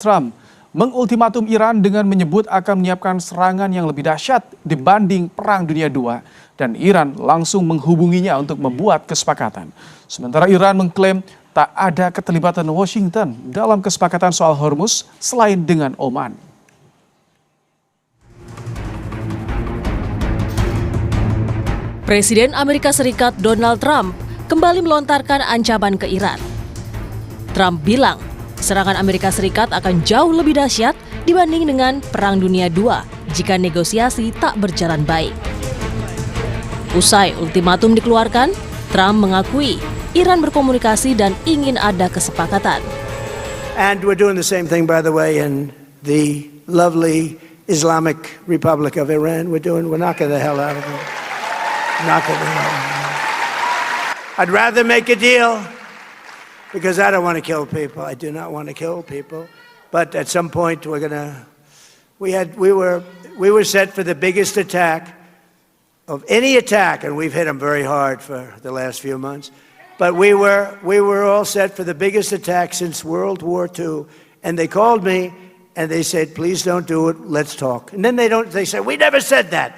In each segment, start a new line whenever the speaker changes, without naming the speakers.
Trump mengultimatum Iran dengan menyebut akan menyiapkan serangan yang lebih dahsyat dibanding Perang Dunia II dan Iran langsung menghubunginya untuk membuat kesepakatan. Sementara Iran mengklaim tak ada keterlibatan Washington dalam kesepakatan soal Hormuz selain dengan Oman.
Presiden Amerika Serikat Donald Trump kembali melontarkan ancaman ke Iran. Trump bilang serangan Amerika Serikat akan jauh lebih dahsyat dibanding dengan Perang Dunia II jika negosiasi tak berjalan baik. Usai ultimatum dikeluarkan, Trump mengakui Iran berkomunikasi dan ingin ada kesepakatan.
And we're doing the same thing, by the way, in the lovely Islamic Republic of Iran. We're knocking the hell out of them. Knocking the hell out of them. I'd rather make a deal because I don't want to kill people. I do not want to kill people. But at some point we were set for the biggest attack of any attack, and we've hit them very hard for the last few months. But we were all set for the biggest attack since World War II. And they called me and they said, please don't do it, let's talk. And then they said, we never said that.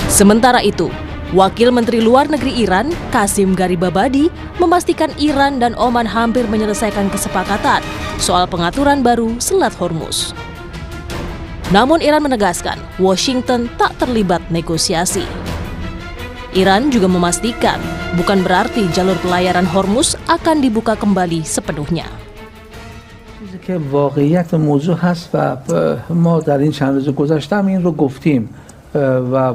Sementara itu, Wakil Menteri Luar Negeri Iran, Qasim Garibabadi, memastikan Iran dan Oman hampir menyelesaikan kesepakatan soal pengaturan baru Selat Hormuz. Namun Iran menegaskan Washington tak terlibat negosiasi. Iran juga memastikan bukan berarti jalur pelayaran Hormuz akan dibuka kembali sepenuhnya.
چیزی که واقعیت موضوع هست و ما در این چند روز گذشته این رو گفتیم و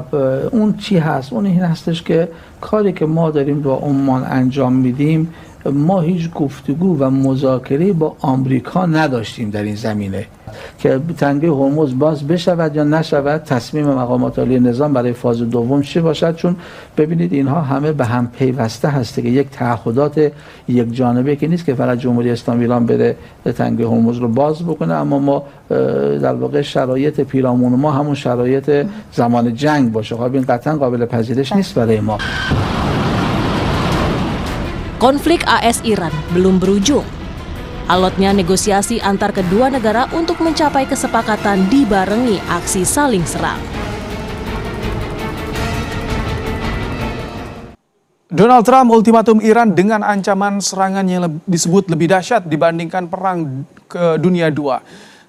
اون چی هست؟ اون این هستش که کاری که ما داریم با عمان انجام میدیم ما هیچ گفتگو و مذاکره با آمریکا نداشتیم در این زمینه که تنگه هرمز باز بشود یا نشود. تصمیم مقامات عالی نظام برای فاز دوم چی باشد؟ چون ببینید اینها همه به هم پیوسته هسته که یک تعهدات یک جانبه که نیست که فقط جمهوری اسلامی ایران بره تنگه هرمز رو باز بکنه، اما ما در واقع شرایط پیرامون ما همون شرایط زمان جنگ باشه. خب این قطعا قابل پذیرش نیست برای ما.
Konflik AS-Iran belum berujung. Alotnya negosiasi antar kedua negara untuk mencapai kesepakatan dibarengi aksi saling serang.
Donald Trump ultimatum Iran dengan ancaman serangan yang disebut lebih dahsyat dibandingkan Perang Dunia II.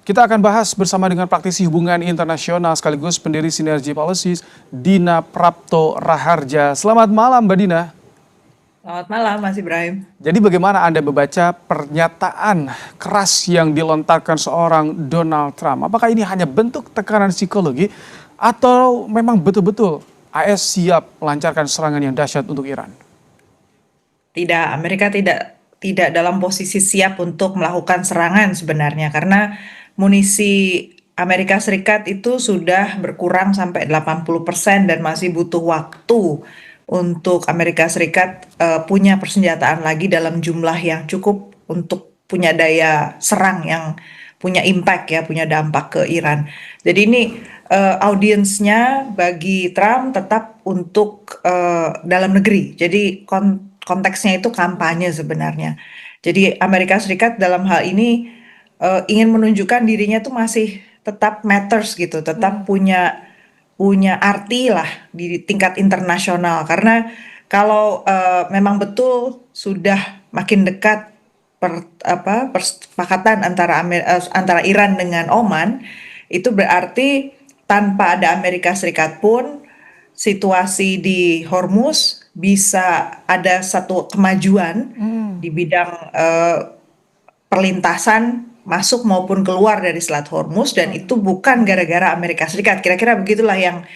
Kita akan bahas bersama dengan praktisi hubungan internasional sekaligus pendiri Sinergi Policies, Dina Prapto Raharja. Selamat malam, Mbak Dina.
Selamat malam, Mas Ibrahim.
Jadi bagaimana Anda membaca pernyataan keras yang dilontarkan seorang Donald Trump? Apakah ini hanya bentuk tekanan psikologi atau memang betul-betul AS siap melancarkan serangan yang dahsyat untuk Iran?
Tidak, Amerika tidak dalam posisi siap untuk melakukan serangan sebenarnya karena munisi Amerika Serikat itu sudah berkurang sampai 80% dan masih butuh waktu untuk Amerika Serikat punya persenjataan lagi dalam jumlah yang cukup untuk punya daya serang yang punya impact ya, punya dampak ke Iran. Jadi ini audiensnya bagi Trump tetap untuk dalam negeri. Jadi konteksnya itu kampanye sebenarnya. Jadi Amerika Serikat dalam hal ini ingin menunjukkan dirinya tuh masih tetap matters gitu, tetap punya arti lah di tingkat internasional karena kalau memang betul sudah makin dekat persepakatan antara Iran dengan Oman, itu berarti tanpa ada Amerika Serikat pun situasi di Hormuz bisa ada satu kemajuan di bidang perlintasan masuk maupun keluar dari Selat Hormuz dan itu bukan gara-gara Amerika Serikat. Kira-kira begitulah yang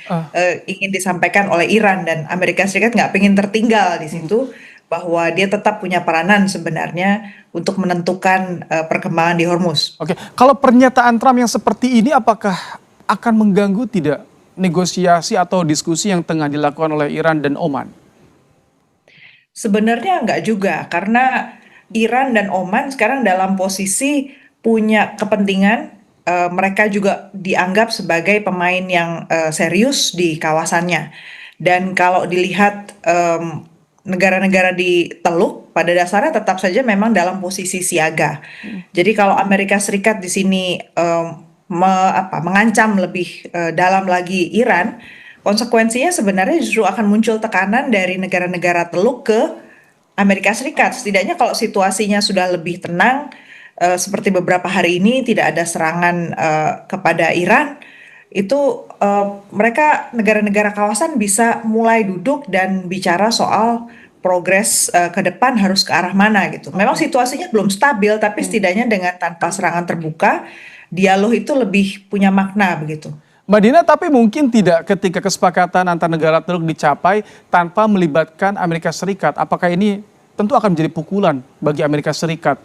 ingin disampaikan oleh Iran dan Amerika Serikat nggak pengen tertinggal di situ bahwa dia tetap punya peranan sebenarnya untuk menentukan perkembangan di Hormuz.
Oke, kalau pernyataan Trump yang seperti ini apakah akan mengganggu tidak negosiasi atau diskusi yang tengah dilakukan oleh Iran dan Oman?
Sebenarnya nggak juga karena Iran dan Oman sekarang dalam posisi punya kepentingan, mereka juga dianggap sebagai pemain yang serius di kawasannya. Dan kalau dilihat negara-negara di Teluk pada dasarnya tetap saja memang dalam posisi siaga. Jadi kalau Amerika Serikat di sini mengancam lebih dalam lagi Iran, konsekuensinya sebenarnya justru akan muncul tekanan dari negara-negara Teluk ke Amerika Serikat. Setidaknya kalau situasinya sudah lebih tenang, seperti beberapa hari ini tidak ada serangan kepada Iran, itu mereka negara-negara kawasan bisa mulai duduk dan bicara soal progres ke depan harus ke arah mana gitu. Memang situasinya belum stabil, tapi setidaknya dengan tanpa serangan terbuka, dialog itu lebih punya makna begitu.
Mbak Dina, tapi mungkin tidak ketika kesepakatan antar negara Teluk dicapai tanpa melibatkan Amerika Serikat. Apakah ini tentu akan menjadi pukulan bagi Amerika Serikat?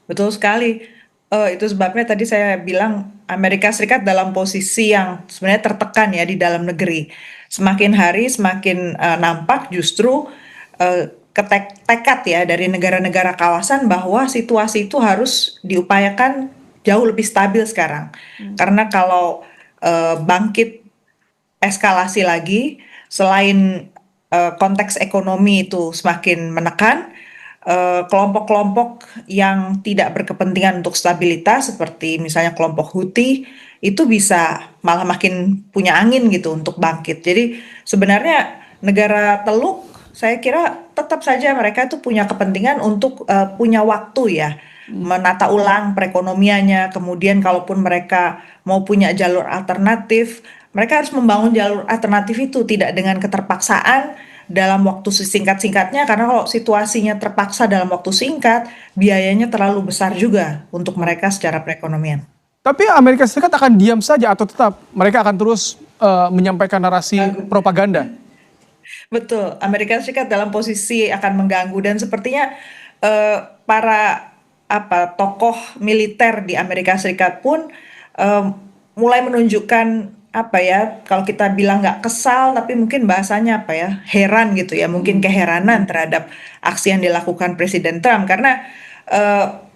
Betul sekali. Itu sebabnya tadi saya bilang Amerika Serikat dalam posisi yang sebenarnya tertekan ya di dalam negeri. Semakin hari semakin nampak justru tekad ya dari negara-negara kawasan bahwa situasi itu harus diupayakan jauh lebih stabil sekarang. Karena kalau bangkit eskalasi lagi, selain konteks ekonomi itu semakin menekan, kelompok-kelompok yang tidak berkepentingan untuk stabilitas seperti misalnya kelompok Houthi itu bisa malah makin punya angin gitu untuk bangkit. Jadi sebenarnya negara Teluk saya kira tetap saja mereka itu punya kepentingan untuk punya waktu ya menata ulang perekonomiannya. Kemudian kalaupun mereka mau punya jalur alternatif, mereka harus membangun jalur alternatif itu tidak dengan keterpaksaan dalam waktu sesingkat-singkatnya, karena kalau situasinya terpaksa dalam waktu singkat, biayanya terlalu besar juga untuk mereka secara perekonomian.
Tapi Amerika Serikat akan diam saja atau tetap mereka akan terus menyampaikan narasi propaganda?
Betul, Amerika Serikat dalam posisi akan mengganggu dan sepertinya para tokoh militer di Amerika Serikat pun mulai menunjukkan kalau kita bilang nggak kesal, tapi mungkin bahasanya heran gitu ya, mungkin keheranan terhadap aksi yang dilakukan Presiden Trump, karena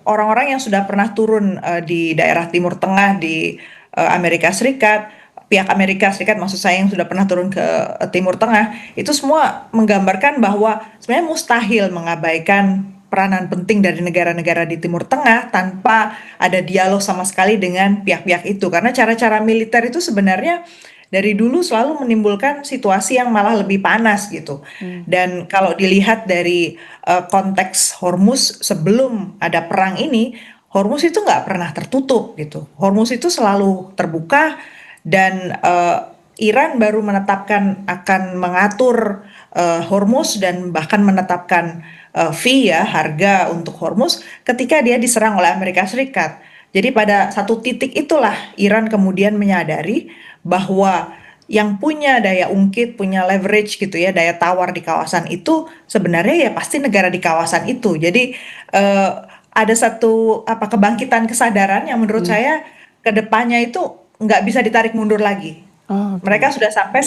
orang-orang yang sudah pernah turun di daerah Timur Tengah di Amerika Serikat, pihak Amerika Serikat maksud saya yang sudah pernah turun ke Timur Tengah, itu semua menggambarkan bahwa sebenarnya mustahil mengabaikan peranan penting dari negara-negara di Timur Tengah tanpa ada dialog sama sekali dengan pihak-pihak itu. Karena cara-cara militer itu sebenarnya dari dulu selalu menimbulkan situasi yang malah lebih panas gitu. Dan kalau dilihat dari konteks Hormuz sebelum ada perang ini, Hormuz itu nggak pernah tertutup gitu. Hormuz itu selalu terbuka dan Iran baru menetapkan akan mengatur Hormuz dan bahkan menetapkan fee ya harga untuk Hormuz ketika dia diserang oleh Amerika Serikat. Jadi pada satu titik itulah Iran kemudian menyadari bahwa yang punya daya ungkit, punya leverage gitu ya, daya tawar di kawasan itu sebenarnya ya pasti negara di kawasan itu. Jadi ada satu kebangkitan kesadaran yang menurut saya ke depannya itu nggak bisa ditarik mundur lagi. Mereka sudah sampai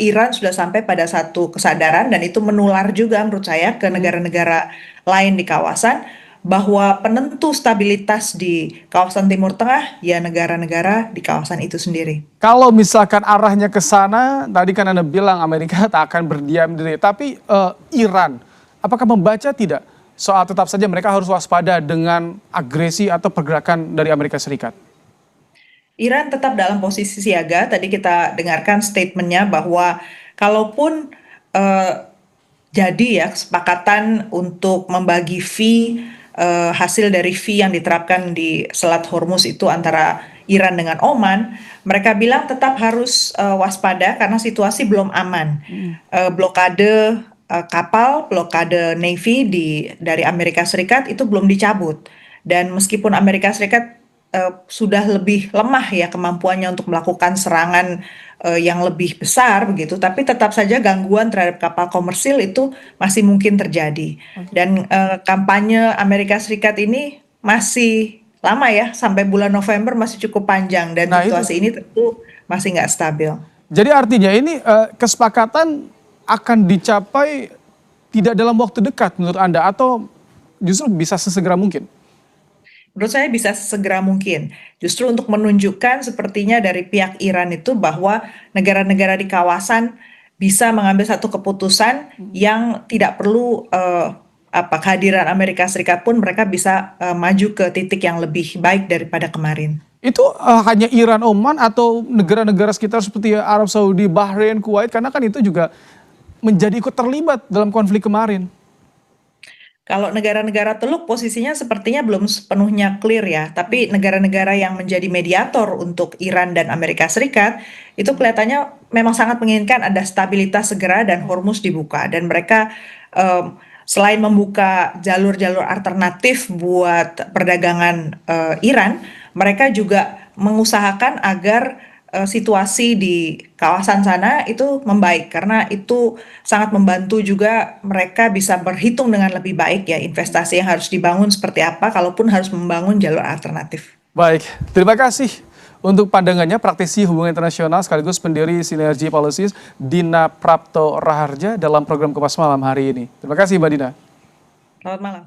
Iran sudah sampai pada satu kesadaran dan itu menular juga menurut saya ke negara-negara lain di kawasan bahwa penentu stabilitas di kawasan Timur Tengah ya negara-negara di kawasan itu sendiri.
Kalau misalkan arahnya ke sana, tadi kan Anda bilang Amerika tak akan berdiam diri, tapi Iran apakah membaca tidak soal tetap saja mereka harus waspada dengan agresi atau pergerakan dari Amerika Serikat?
Iran tetap dalam posisi siaga. Tadi kita dengarkan statementnya bahwa kalaupun jadi ya kesepakatan untuk membagi fee hasil dari fee yang diterapkan di Selat Hormuz itu antara Iran dengan Oman, mereka bilang tetap harus waspada karena situasi belum aman. Blokade kapal, blokade Navy dari Amerika Serikat itu belum dicabut. Dan meskipun Amerika Serikat sudah lebih lemah ya kemampuannya untuk melakukan serangan yang lebih besar begitu, tapi tetap saja gangguan terhadap kapal komersil itu masih mungkin terjadi. Dan kampanye Amerika Serikat ini masih lama ya, sampai bulan November masih cukup panjang dan situasi ini tentu masih nggak stabil.
Jadi artinya ini kesepakatan akan dicapai tidak dalam waktu dekat menurut Anda atau justru bisa sesegera mungkin?
Menurut saya bisa segera mungkin. Justru untuk menunjukkan sepertinya dari pihak Iran itu bahwa negara-negara di kawasan bisa mengambil satu keputusan yang tidak perlu kehadiran Amerika Serikat pun mereka bisa maju ke titik yang lebih baik daripada kemarin.
Itu hanya Iran, Oman, atau negara-negara sekitar seperti Arab Saudi, Bahrain, Kuwait, karena kan itu juga menjadi ikut terlibat dalam konflik kemarin.
Kalau negara-negara Teluk posisinya sepertinya belum sepenuhnya clear ya, tapi negara-negara yang menjadi mediator untuk Iran dan Amerika Serikat itu kelihatannya memang sangat menginginkan ada stabilitas segera dan Hormuz dibuka, dan mereka selain membuka jalur-jalur alternatif buat perdagangan Iran, mereka juga mengusahakan agar situasi di kawasan sana itu membaik, karena itu sangat membantu juga mereka bisa berhitung dengan lebih baik ya investasi yang harus dibangun seperti apa kalaupun harus membangun jalur alternatif.
Baik, terima kasih untuk pandangannya praktisi hubungan internasional sekaligus pendiri Sinergi Policies Dina Prapto Raharja dalam program Kompas Malam hari ini. Terima kasih Mbak Dina.
Selamat malam.